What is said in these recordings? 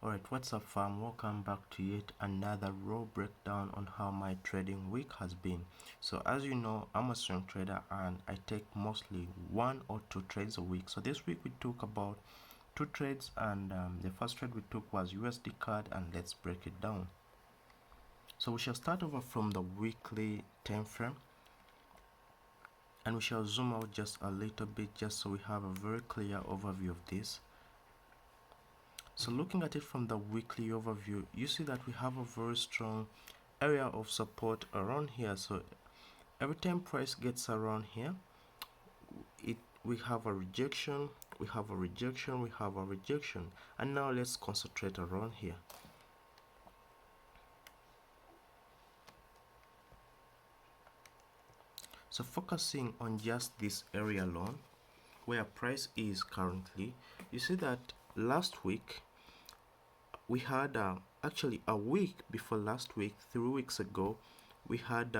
Alright, what's up fam? Welcome back to yet another raw breakdown on how my trading week has been. So as you know, I'm a swing trader and I take mostly 1 or 2 trades a week. So this week we took about 2 trades and the first trade we took was USD card, and let's break it down. So we shall start over from the weekly time frame and we shall zoom out just a little bit just so we have a very clear overview of this. So looking at it from the weekly overview, you see that we have a very strong area of support around here. So every time price gets around here, we have a rejection, we have a rejection, we have a rejection. And now let's concentrate around here. So focusing on just this area alone, where price is currently, you see that last week we had actually a week before last week, 3 weeks ago, we had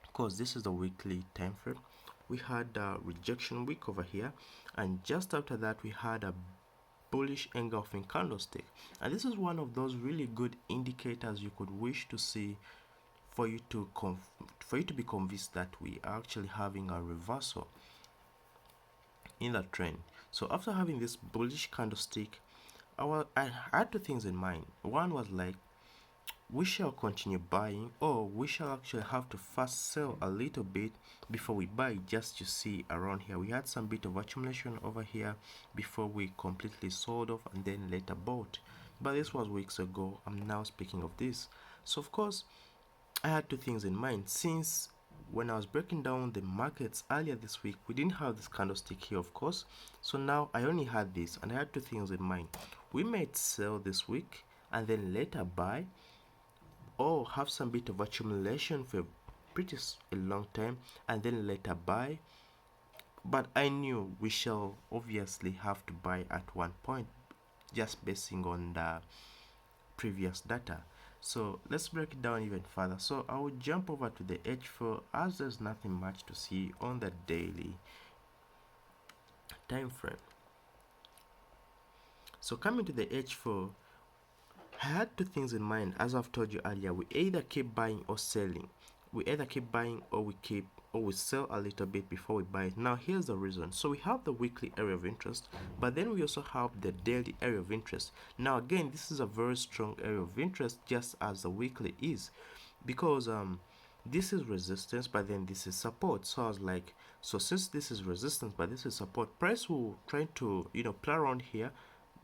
because this is the weekly time frame, we had a rejection week over here, and just after that we had a bullish engulfing candlestick. And this is one of those really good indicators you could wish to see for you to be convinced that we are actually having a reversal in that trend. So after having this bullish candlestick, I had 2 things in mind. One was like, we shall continue buying, or we shall actually have to first sell a little bit before we buy. Just to see around here, we had some bit of accumulation over here before we completely sold off and then later bought. But this was weeks ago. I'm now speaking of this. So of course I had 2 things in mind. Since when I was breaking down the markets earlier this week, we didn't have this candlestick here, of course. So now I only had this, and I had 2 things in mind. We might sell this week and then later buy, or have some bit of accumulation for a long time and then later buy. But I knew we shall obviously have to buy at one point, just basing on the previous data. So let's break it down even further. So I will jump over to the H4, as there's nothing much to see on the daily time frame. So coming to the H4, I had 2 things in mind. As I've told you earlier, we either keep buying or selling. We either keep buying or we sell a little bit before we buy it. Now here's the reason. So we have the weekly area of interest, but then we also have the daily area of interest. Now again, this is a very strong area of interest, just as the weekly is, because this is resistance, but then this is support. So I was like, so since this is resistance but this is support, price will try to play around here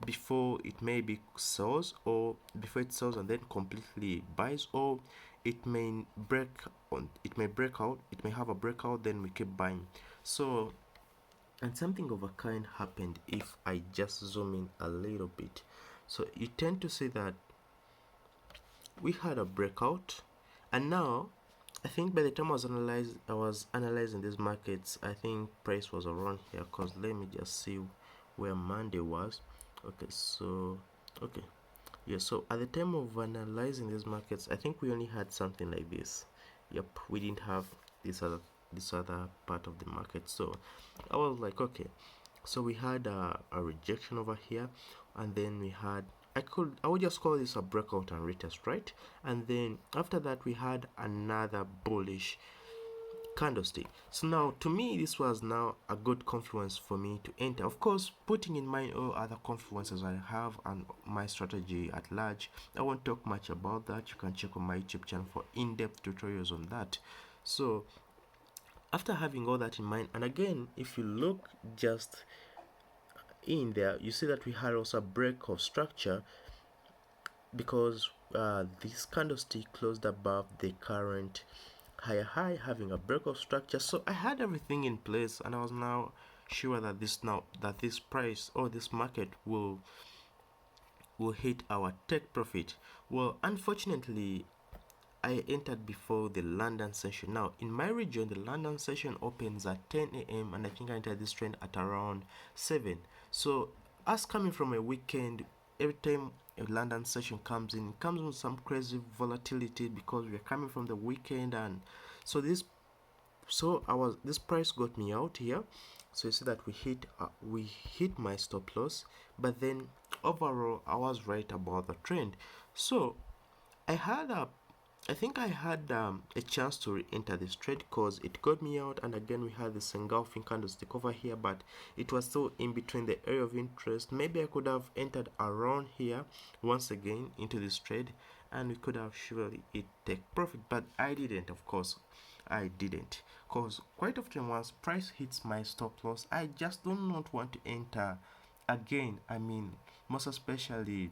before it maybe sells, or before it sells and then completely buys, or it may break out, it may have a breakout, then we keep buying. So, and something of a kind happened if I just zoom in a little bit. So you tend to see that we had a breakout, and now I think by the time I was analyzing these markets, I think price was around here, because let me just see where Monday was. Okay, so yeah, so at the time of analyzing these markets, I think we only had something like this. Yep, we didn't have this other part of the market. So I was like, okay, so we had a rejection over here, and then we had, I would just call this a breakout and retest, right? And then after that we had another bullish candlestick. So now to me this was now a good confluence for me to enter, of course putting in mind all other confluences I have and my strategy at large. I won't talk much about that. You can check on my YouTube channel for in-depth tutorials on that. So after having all that in mind, and again if you look just in there, you see that we had also a break of structure, because this candlestick closed above the current higher high, having a break of structure. So I had everything in place, and I was now sure that this price or this market will hit our take profit. Well, unfortunately I entered before the London session. Now in my region the London session opens at 10 a.m. and I think I entered this trend at around 7. So us coming from a weekend, every time a London session comes in, it comes with some crazy volatility, because we are coming from the weekend. And so this price got me out here. So you see that we hit my stop loss, but then overall I was right about the trend. So I had a I think I had a chance to re-enter this trade because it got me out, and again we had this engulfing candlestick over here, but it was still in between the area of interest. Maybe I could have entered around here once again into this trade, and we could have surely it take profit, but I didn't. Of course I didn't, because quite often once price hits my stop loss, I just do not want to enter again. I mean, most especially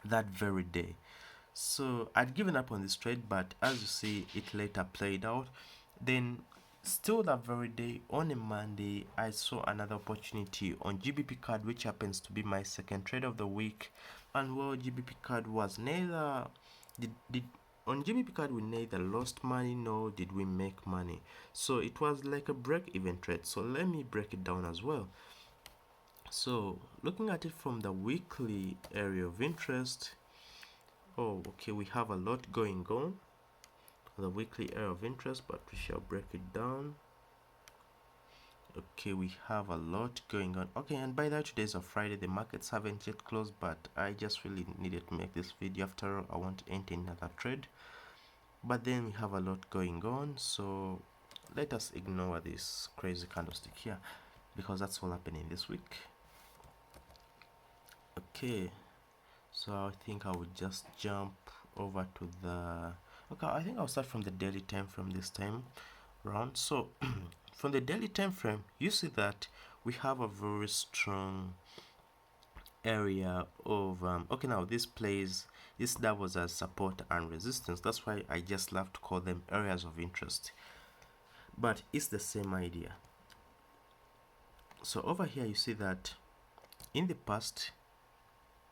that very day. So I'd given up on this trade, but as you see, it later played out. Then, still that very day, on a Monday, I saw another opportunity on GBP card, which happens to be my second trade of the week. And well, GBP card was neither did on GBP card we neither lost money nor did we make money. So it was like a break-even trade. So let me break it down as well. So looking at it from the weekly area of interest, oh, okay, we have a lot going on the weekly area of interest, but we shall break it down. Okay, we have a lot going on. Okay, and by that, today's a Friday, the markets haven't yet closed, but I just really needed to make this video. After all, I want to enter another trade, but then we have a lot going on, so let us ignore this crazy candlestick here, because that's all happening this week. Okay, so I think I would just jump over to the okay, I think I'll start from the daily time frame this time round. So from the daily time frame, you see that we have a very strong area of okay, now this doubles as support and resistance. That's why I just love to call them areas of interest, but it's the same idea. So over here you see that in the past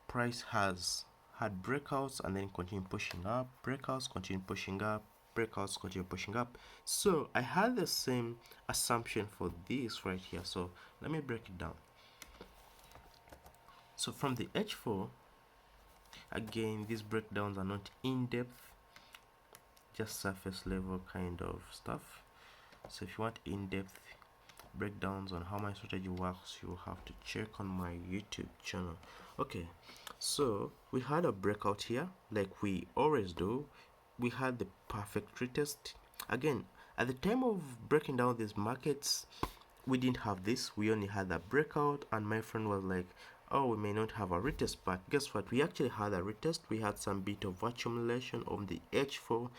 price has had breakouts and then continue pushing up, breakouts continue pushing up, breakouts continue pushing up. So I had the same assumption for this right here. So let me break it down. So from the H4, again, these breakdowns are not in-depth, just surface level kind of stuff. So if you want in-depth breakdowns on how my strategy works, you have to check on my YouTube channel. Okay, so we had a breakout here like we always do. We had the perfect retest. Again, at the time of breaking down these markets, we didn't have this. We only had a breakout, and my friend was like, oh, we may not have a retest, but guess what, we actually had a retest. We had some bit of accumulation on the H4,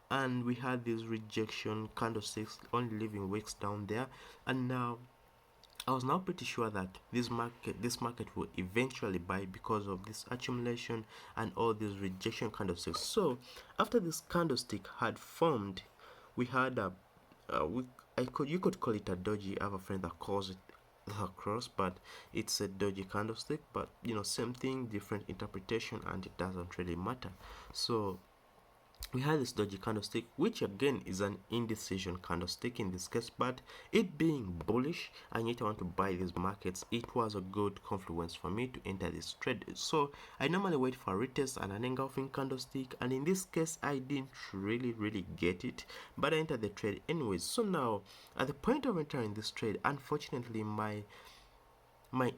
and we had this rejection candlesticks only leaving wicks down there, and now I was now pretty sure that this market will eventually buy because of this accumulation and all these rejection candlesticks. So after this candlestick had formed, we had a you could call it a doji. I have a friend that calls it a cross, but it's a doji candlestick. But you know, same thing, different interpretation, and it doesn't really matter. So we had this doji candlestick, which again is an indecision candlestick in this case, but it being bullish and yet I want to buy these markets, it was a good confluence for me to enter this trade. So I normally wait for a retest and an engulfing candlestick, and in this case I didn't really get it, but I entered the trade anyways. So now at the point of entering this trade, unfortunately my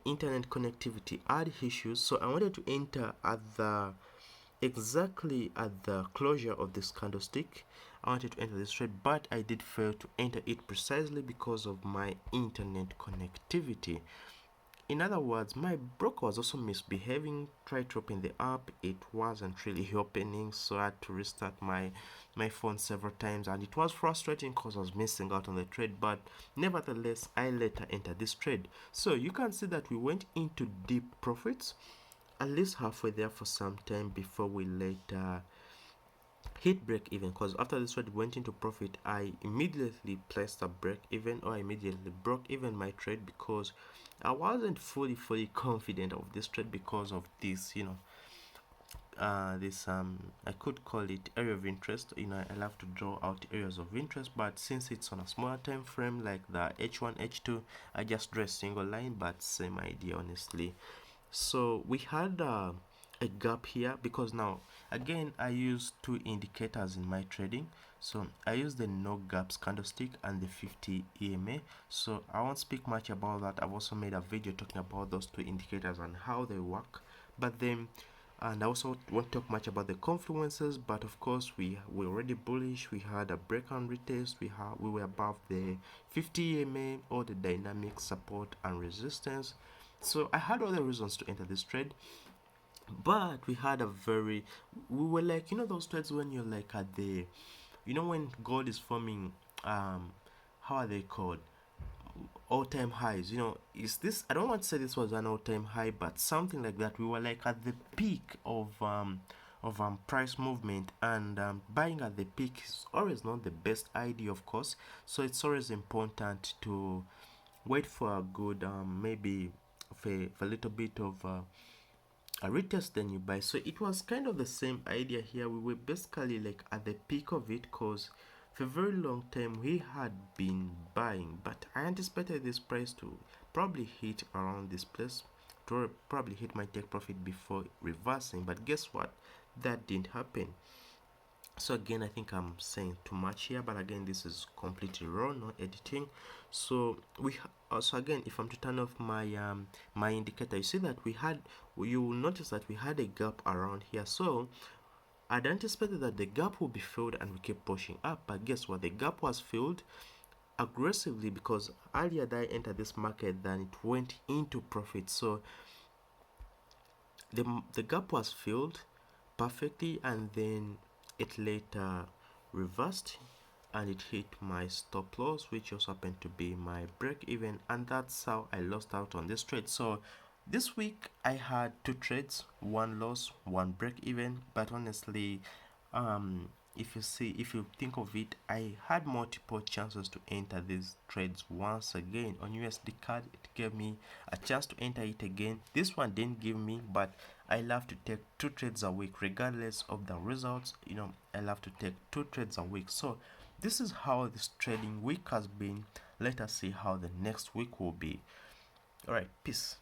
internet connectivity had issues, so I wanted to enter at the exactly at the closure of this candlestick. I wanted to enter this trade, but I did fail to enter it precisely because of my internet connectivity. In other words, my broker was also misbehaving. Tried to open the app, it wasn't really opening, so I had to restart my phone several times, and it was frustrating because I was missing out on the trade. But nevertheless, I later entered this trade. So you can see that we went into deep profits, at least halfway there for some time before we later hit break even, because after this trade went into profit, I immediately placed a break even, or I immediately broke even my trade, because I wasn't fully confident of this trade because of this, you know, this I could call it area of interest. You know, I love to draw out areas of interest, but since it's on a smaller time frame like the H1 H2, I just draw a single line, but same idea honestly. So we had a gap here, because now again I use two indicators in my trading. So I use the no gaps candlestick and the 50 EMA. So I won't speak much about that. I've also made a video talking about those two indicators and how they work. But then, and I also won't talk much about the confluences, but of course we're already bullish. We had a breakout retest. We were above the 50 EMA, or the dynamic support and resistance. So I had all the reasons to enter this trade, but we were like, those trades when you're like at the, when gold is forming, how are they called, all-time highs. Is this, I don't want to say this was an all-time high, but something like that. We were like at the peak of price movement, and buying at the peak is always not the best idea, of course. So it's always important to wait for a good, maybe for a little bit of a retest, then you buy. So it was kind of the same idea here. We were basically like at the peak of it, because for a very long time we had been buying, but I anticipated this price to probably hit around this place, to probably hit my take profit before reversing. But guess what, that didn't happen. So again, I think I'm saying too much here, but again, this is completely raw, not editing. So so again, if I'm to turn off my indicator, you see that you will notice that we had a gap around here. So I'd anticipated that the gap will be filled and we keep pushing up, but guess what, the gap was filled aggressively, because earlier that I entered this market than it went into profit. So the gap was filled perfectly, and then it later reversed and it hit my stop loss, which also happened to be my break even, and that's how I lost out on this trade. So this week I had two trades, one loss, one break even. But honestly, if you think of it, I had multiple chances to enter these trades once again. On USD card, it gave me a chance to enter it again. This one didn't give me, but I love to take two trades a week regardless of the results. I love to take two trades a week. So this is how this trading week has been. Let us see how the next week will be. All right, peace.